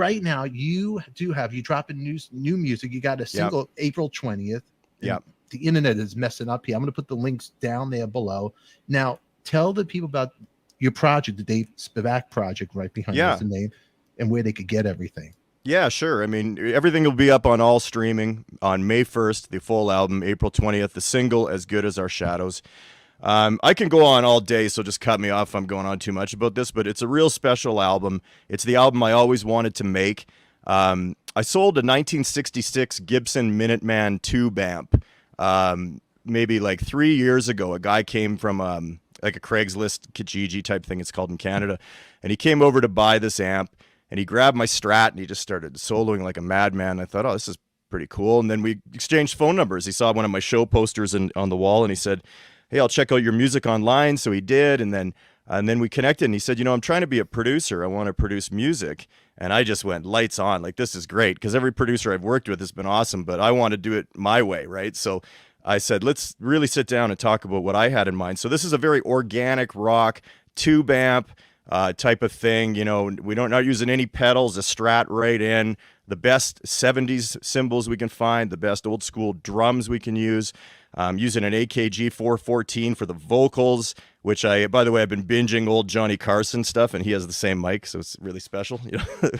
right now you dropping new music. You got a single April 20th. Yeah. The internet is messing up here. I'm going to put the links down there below. Now, tell the people about your project, the Dave Spivak project, right behind you is the name, and where they could get everything. Yeah, sure. I mean, everything will be up on all streaming on May 1st, the full album, April 20th, the single, As Good As Our Shadows. I can go on all day, so just cut me off if I'm going on too much about this, but it's a real special album. It's the album I always wanted to make. I sold a 1966 Gibson Minuteman tube amp maybe like 3 years ago. A guy came from like a Craigslist Kijiji type thing, it's called in Canada, and he came over to buy this amp. And he grabbed my Strat and he just started soloing like a madman. I thought, oh, this is pretty cool. And then we exchanged phone numbers. He saw one of my show posters on the wall and he said, hey, I'll check out your music online. So he did. And then we connected and he said, I'm trying to be a producer. I want to produce music. And I just went lights on. Like, this is great, because every producer I've worked with has been awesome, but I want to do it my way, right? So I said, let's really sit down and talk about what I had in mind. So this is a very organic rock tube amp type of thing. We don't not using any pedals, a Strat right in, the best 70s cymbals we can find, the best old school drums we can use, using an AKG 414 for the vocals, which by the way, I've been binging old Johnny Carson stuff, and he has the same mic, so it's really special.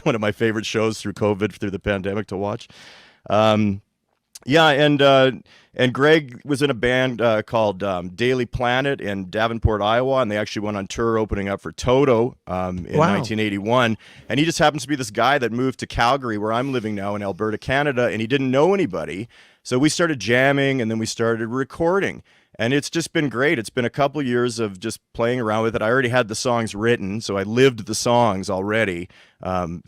One of my favorite shows through COVID, through the pandemic, to watch. And Greg was in a band called Daily Planet in Davenport, Iowa, and they actually went on tour opening up for Toto in 1981. And he just happens to be this guy that moved to Calgary, where I'm living now in Alberta, Canada, and he didn't know anybody. So we started jamming, and then we started recording. And it's just been great. It's been a couple years of just playing around with it. I already had the songs written, so I lived the songs already,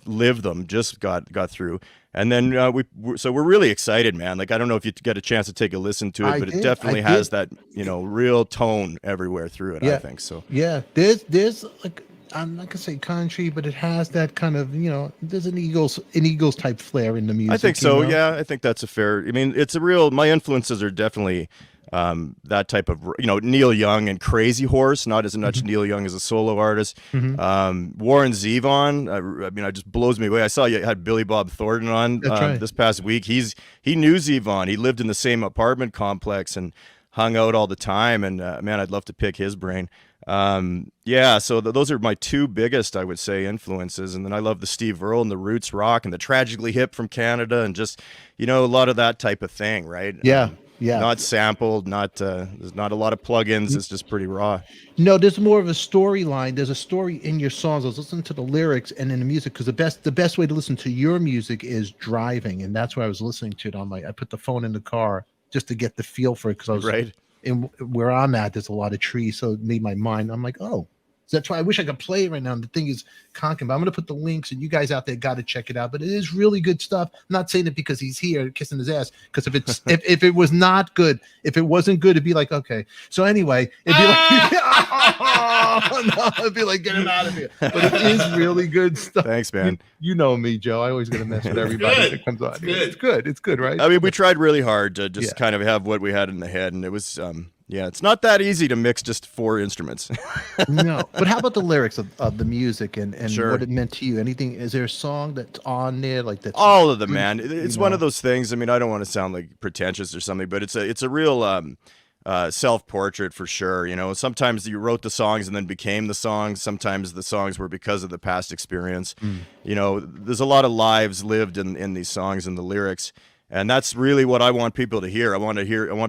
lived them, just got through. And then we're really excited, man. Like, I don't know if you get a chance to take a listen to it, but it definitely has that, real tone everywhere through it, I think. So yeah, there's like, I'm not gonna say country, but it has that kind of, there's an Eagles type flair in the music. I think so. Yeah, I think that's a fair. I mean, it's a real. My influences are definitely that type of, Neil Young and Crazy Horse, not as much Neil Young as a solo artist. Warren Zevon, I mean, it just blows me away. I saw you had Billy Bob Thornton on this past week. He knew Zevon. He lived in the same apartment complex and hung out all the time. And man, I'd love to pick his brain. So those are my two biggest, I would say, influences. And then I love the Steve Earle and the roots rock and the Tragically Hip from Canada, and just, a lot of that type of thing, right? Yeah. Not sampled, there's not a lot of plugins. It's just pretty raw. No, there's more of a storyline. There's a story in your songs. I was listening to the lyrics and in the music, because the best way to listen to your music is driving, and that's why I was listening to it I put the phone in the car just to get the feel for it, because I was right. And where I'm at, there's a lot of trees, so it made my mind. I'm like, oh. So that's why I wish I could play it right now. And the thing is conking, but I'm going to put the links, and you guys out there got to check it out. But it is really good stuff. I'm not saying it because he's here kissing his ass, because if it's if it was not good, if it wasn't good, it'd be like, okay. So anyway, it'd be like, it'd be like, get him out of here. But it is really good stuff. Thanks, man. You know me, Joe. I always got to mess with everybody that comes on. It's good. It's good, right? I mean, we tried really hard to just kind of have what we had in the head, and it was it's not that easy to mix just 4 instruments. No, but how about the lyrics of the music and sure. what it meant to you? Anything? Is there a song that's on there like that? All of them, man. It's one of those things. I mean, I don't want to sound like pretentious or something, but it's a real self-portrait for sure. Sometimes you wrote the songs and then became the songs. Sometimes the songs were because of the past experience. There's a lot of lives lived in these songs and the lyrics. And that's really what I want people to hear. I want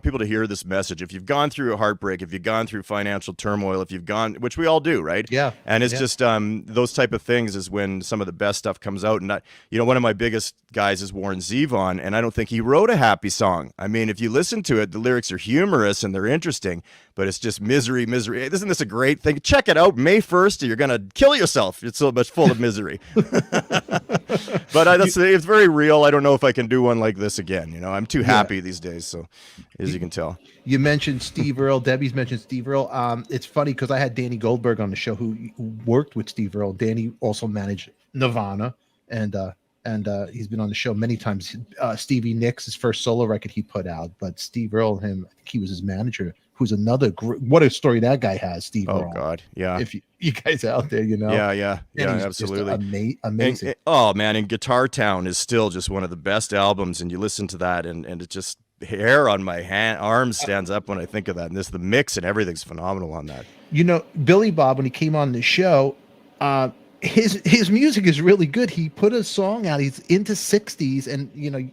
people to hear this message. If you've gone through a heartbreak, if you've gone through financial turmoil, if you've gone, which we all do, right? Yeah. And it's just those type of things is when some of the best stuff comes out. And one of my biggest guys is Warren Zevon, and I don't think he wrote a happy song. I mean, if you listen to it, the lyrics are humorous and they're interesting, but it's just misery. Isn't this a great thing? Check it out. May 1st, you're gonna kill yourself. It's so much full of misery. But it's very real. I don't know if I can do one like this again. I'm too happy these days. So, as you can tell, you mentioned Steve Earle. Debbie's mentioned Steve Earle. It's funny because I had Danny Goldberg on the show who worked with Steve Earle. Danny also managed Nirvana, and he's been on the show many times. Stevie Nicks, his first solo record he put out, but Steve Earle, I think he was his manager who's another what a story that guy has, Steve Oh Earle. God, yeah. If you guys out there, you know. Yeah, And he's absolutely. just amazing. Oh man, and Guitar Town is still just one of the best albums, and you listen to that, and it just hair on my arms stands up when I think of that. And the mix and everything's phenomenal on that. You know, Billy Bob, when he came on the show, his music is really good. He put a song out. He's into 60s, and you know,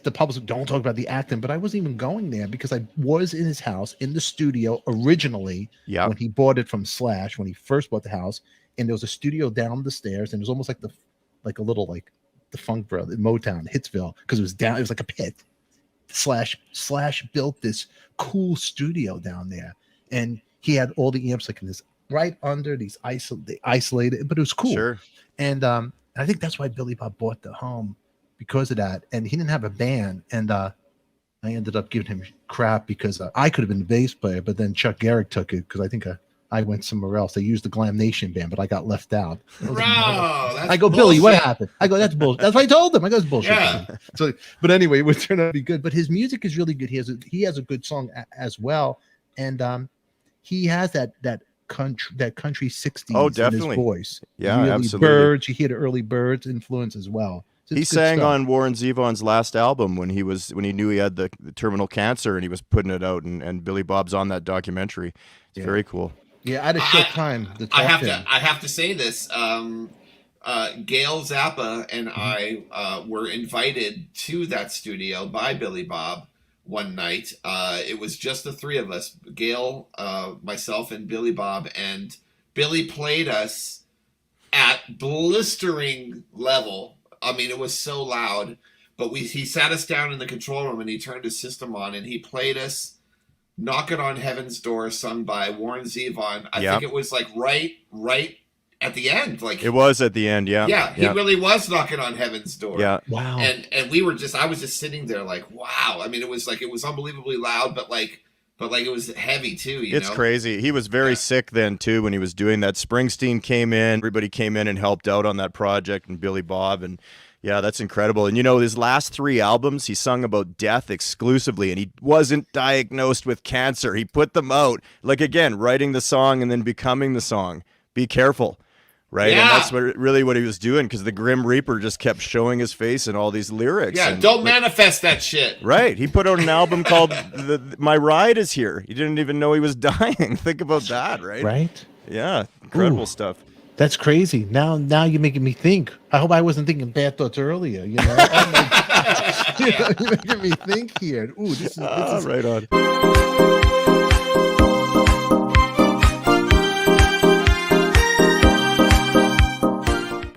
the public don't talk about the acting, but I wasn't even going there because I was in his house in the studio originally when he bought it from Slash, when he first bought the house, and there was a studio down the stairs, and it was almost like a little like the Funk Brother Motown Hitsville, because it was down, it was like a pit. Slash built this cool studio down there, and he had all the amps like in this right under these isolated, but it was cool. Sure. And I think that's why Billy Bob bought the home, because of that. And he didn't have a band, and I ended up giving him crap because I could have been the bass player, but then Chuck Garrick took it because I think I went somewhere else. They used the Glam Nation band, but I got left out. I go, Billy, what happened? I go, that's bullshit. That's what I told him. I go, it's bullshit. Yeah. So, but anyway, it would turn out to be good. But his music is really good. He has a good song as well, and he has that country 60s in his voice. Yeah, really absolutely. Birds. You hear the early Birds influence as well. So he sang on Warren Zevon's last album when he knew he had the terminal cancer, and he was putting it out, and Billy Bob's on that documentary. It's very cool. Yeah, I had a short time to talk to him. I have to say this. Gail Zappa and I were invited to that studio by Billy Bob one night. It was just the three of us, Gail, myself, and Billy Bob, and Billy played us at blistering level. I mean, it was so loud, but he sat us down in the control room, and he turned his system on, and he played us Knocking on Heaven's Door, sung by Warren Zevon. I think it was like right at the end. Like it was at the end, yeah. Yeah, he really was knocking on Heaven's door. Yeah. Wow. And we were I was just sitting there like, wow. I mean, it was unbelievably loud, but it was heavy too, you know? It's crazy. He was very sick then too when he was doing that. Springsteen came in, everybody came in and helped out on that project, and Billy Bob, and yeah, that's incredible. And you know, his last 3 albums, he sung about death exclusively, and he wasn't diagnosed with cancer. He put them out, like again, writing the song and then becoming the song. Be careful, right? Yeah. And that's what he was doing, because the Grim Reaper just kept showing his face in all these lyrics. Yeah, and, don't manifest that shit. Right. He put out an album called My Ride Is Here. He didn't even know he was dying. Think about that, right? Right? Yeah, incredible stuff. That's crazy. Now you're making me think. I hope I wasn't thinking bad thoughts earlier. You know, oh my God. You're making me think here. Ooh, this is right on.